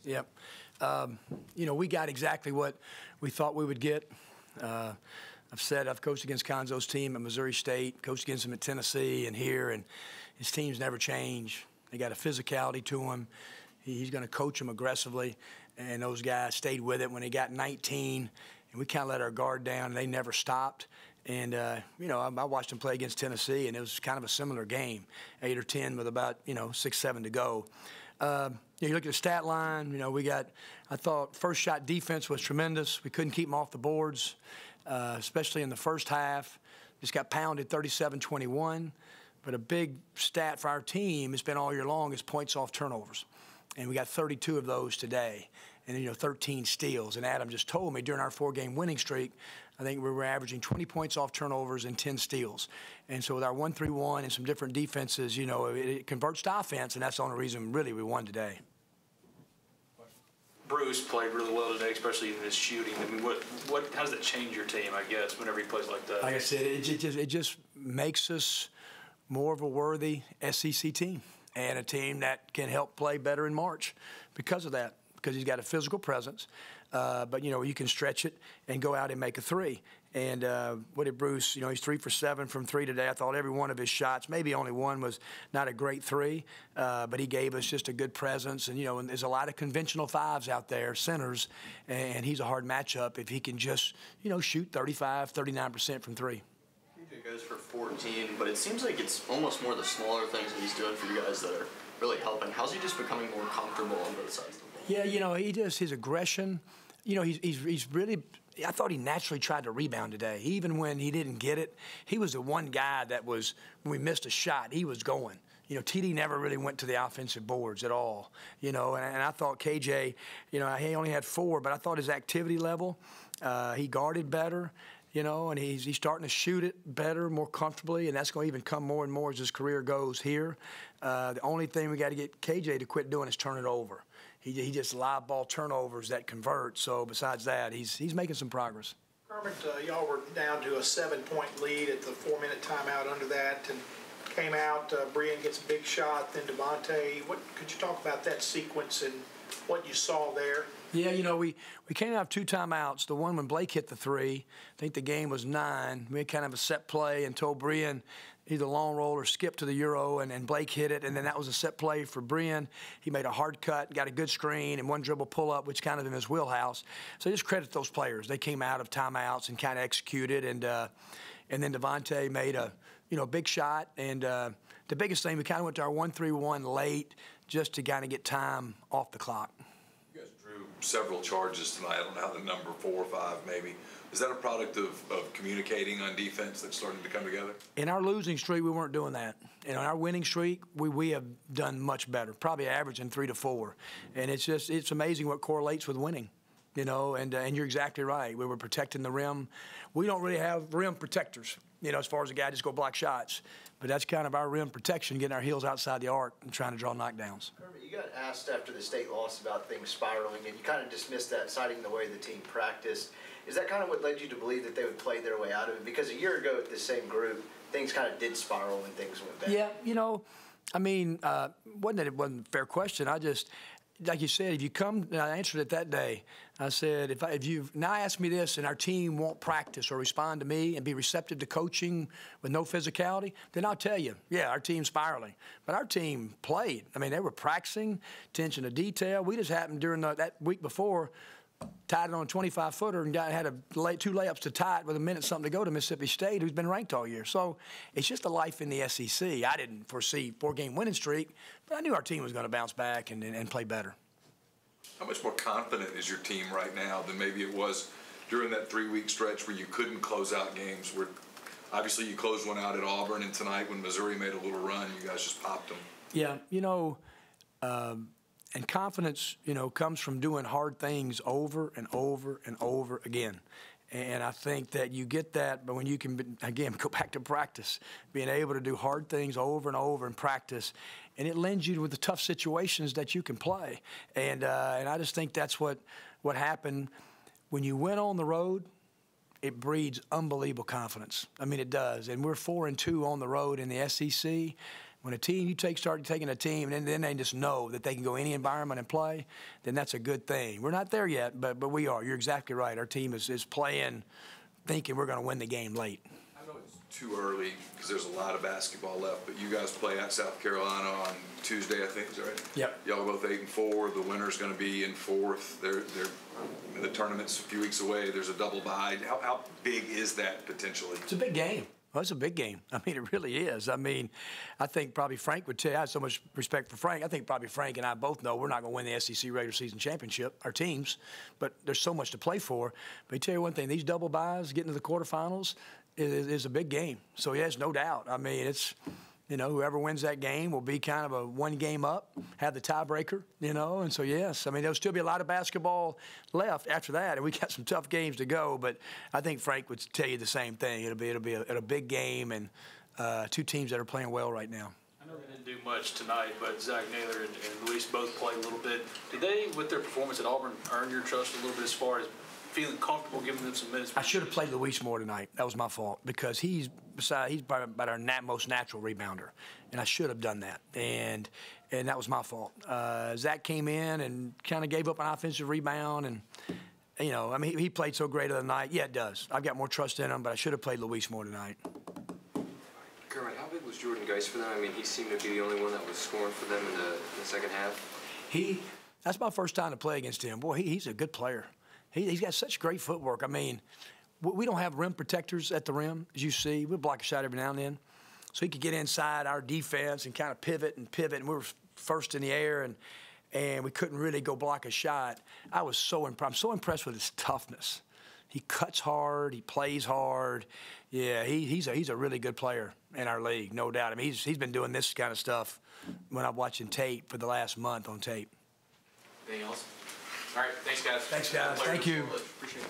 Yep. You know, we got exactly what we thought we would get. I've said I've coached against Conzo's team at Missouri State, coached against him at Tennessee and here, and his teams never change. They got a physicality to him. He's going to coach them aggressively, and those guys stayed with it when they got 19, and we kind of let our guard down, and they never stopped. And, you know, I watched them play against Tennessee, and it was kind of a similar game, 8 or 10 with about, 6, 7 to go. You look at the stat line, I thought first shot defense was tremendous. We couldn't keep them off the boards, especially in the first half. Just got pounded 37-21. But a big stat for our team, it's been all year long, is points off turnovers. And we got 32 of those today. And, 13 steals. And Adam just told me during our 4-game winning streak, I think we were averaging 20 points off turnovers and 10 steals. And so with our 1-3-1 and some different defenses, it converts to offense, and that's the only reason really we won today. Bruce played really well today, especially in his shooting. I mean, how does that change your team, I guess, whenever he plays like that? Like I said, it just makes us more of a worthy SEC team and a team that can help play better in March because of that, because he's got a physical presence. But, you can stretch it and go out and make a three. And what did Bruce, he's 3 for 7 from 3 today. I thought every one of his shots, maybe only one was not a great 3, but he gave us just a good presence. And, and there's a lot of conventional 5s out there, centers, and he's a hard matchup if he can just, shoot 35, 39% from 3. He goes for 14, but it seems like it's almost more the smaller things that he's doing for you guys that are really helping. How's he just becoming more comfortable on both sides of the ball? Yeah, he just, his aggression, he's really, I thought he naturally tried to rebound today. Even when he didn't get it, he was the one guy that was, when we missed a shot, he was going. TD never really went to the offensive boards at all, and I thought KJ, he only had 4, but I thought his activity level, he guarded better. And he's starting to shoot it better, more comfortably, and that's going to even come more and more as his career goes here. The only thing we got to get KJ to quit doing is turn it over. He just live ball turnovers that convert. So besides that, he's making some progress. Kermit, y'all were down to a 7-point lead at the 4-minute timeout under that, and came out. Brian gets a big shot, then Devontae. What could you talk about that sequence and what you saw there? Yeah, we came out of 2 timeouts. The one when Blake hit the 3, I think the game was 9. We had kind of a set play and told Brian either long roll or skip to the Euro, and Blake hit it, and then that was a set play for Brian. He made a hard cut, got a good screen, and one dribble pull-up, which kind of in his wheelhouse. So just credit those players. They came out of timeouts and kind of executed, and then Devontae made a big shot. And the biggest thing, we kind of went to our 1-3-1 late just to kind of get time off the clock. You guys drew several charges tonight. I don't know how the number 4 or 5 maybe. Is that a product of communicating on defense that's starting to come together? In our losing streak, we weren't doing that. And on our winning streak, we have done much better, probably averaging 3 to 4. And it's amazing what correlates with winning, and you're exactly right. We were protecting the rim. We don't really have rim protectors, as far as a guy just go block shots. But that's kind of our rim protection, getting our heels outside the arc and trying to draw knockdowns. Kermit, you got asked after the state loss about things spiraling, and you kind of dismissed that, citing the way the team practiced. Is that kind of what led you to believe that they would play their way out of it? Because a year ago at the same group, things kind of did spiral and things went bad. Yeah, it wasn't a fair question. Like you said, if you come, and I answered it that day. I said, if you now ask me this and our team won't practice or respond to me and be receptive to coaching with no physicality, then I'll tell you, yeah, our team's spiraling. But our team played. They were practicing, attention to detail. We just happened during that week before, tied it on a 25-footer and had 2 layups to tie it with a minute something to go to Mississippi State, who's been ranked all year. So it's just a life in the SEC. I didn't foresee 4-game winning streak, but I knew our team was going to bounce back and play better. How much more confident is your team right now than maybe it was during that 3-week stretch where you couldn't close out games? Where obviously you closed one out at Auburn, and tonight when Missouri made a little run, you guys just popped them. Yeah, and confidence, comes from doing hard things over and over and over again. And I think that you get that, but when you can, again, go back to practice, being able to do hard things over and over in practice, and it lends you with the tough situations that you can play. And I just think that's what happened. When you win on the road, it breeds unbelievable confidence. It does. And we're 4-2 on the road in the SEC. When a team, start taking a team, and then they just know that they can go any environment and play, then that's a good thing. We're not there yet, but we are. You're exactly right. Our team is playing, thinking we're going to win the game late. I know it's too early because there's a lot of basketball left, but you guys play at South Carolina on Tuesday, I think, is that right? Yep. Y'all are both 8-4. The winner's going to be in fourth. The tournament's a few weeks away. There's a double bye. How big is that potentially? It's a big game. Well, it's a big game. I mean, it really is. I mean, I think probably Frank would tell you, I have so much respect for Frank. I think probably Frank and I both know we're not going to win the SEC regular season championship, our teams, but there's so much to play for. But I tell you one thing, these double byes, getting to the quarterfinals, is a big game. So, yes, no doubt. I mean, it's, whoever wins that game will be kind of a one game up, have the tiebreaker, and so, yes. I mean, there'll still be a lot of basketball left after that, and we got some tough games to go, but I think Frank would tell you the same thing. It'll be a big game, and two teams that are playing well right now. I know they didn't do much tonight, but Zach Naylor and Luis both played a little bit. Did they, with their performance at Auburn, earn your trust a little bit as far as feeling comfortable giving them some minutes? I should have played Luis more tonight. That was my fault because he's probably about our most natural rebounder, and I should have done that. And that was my fault. Zach came in and kind of gave up an offensive rebound, and I mean he played so great the other night. Yeah, it does. I've got more trust in him, but I should have played Luis more tonight. Kermit, how big was Jordan Geis for them? I mean, he seemed to be the only one that was scoring for them in the second half. That's my first time to play against him. Boy, he's a good player. He's got such great footwork. I mean, we don't have rim protectors at the rim, as you see. We block a shot every now and then. So he could get inside our defense and kind of pivot, and we were first in the air, and we couldn't really go block a shot. I'm so impressed with his toughness. He cuts hard. He plays hard. Yeah, he's a really good player in our league, no doubt. I mean, he's been doing this kind of stuff when I'm watching tape for the last month on tape. Anything else? All right, thanks, guys. Thanks, guys. Thank you. Appreciate it.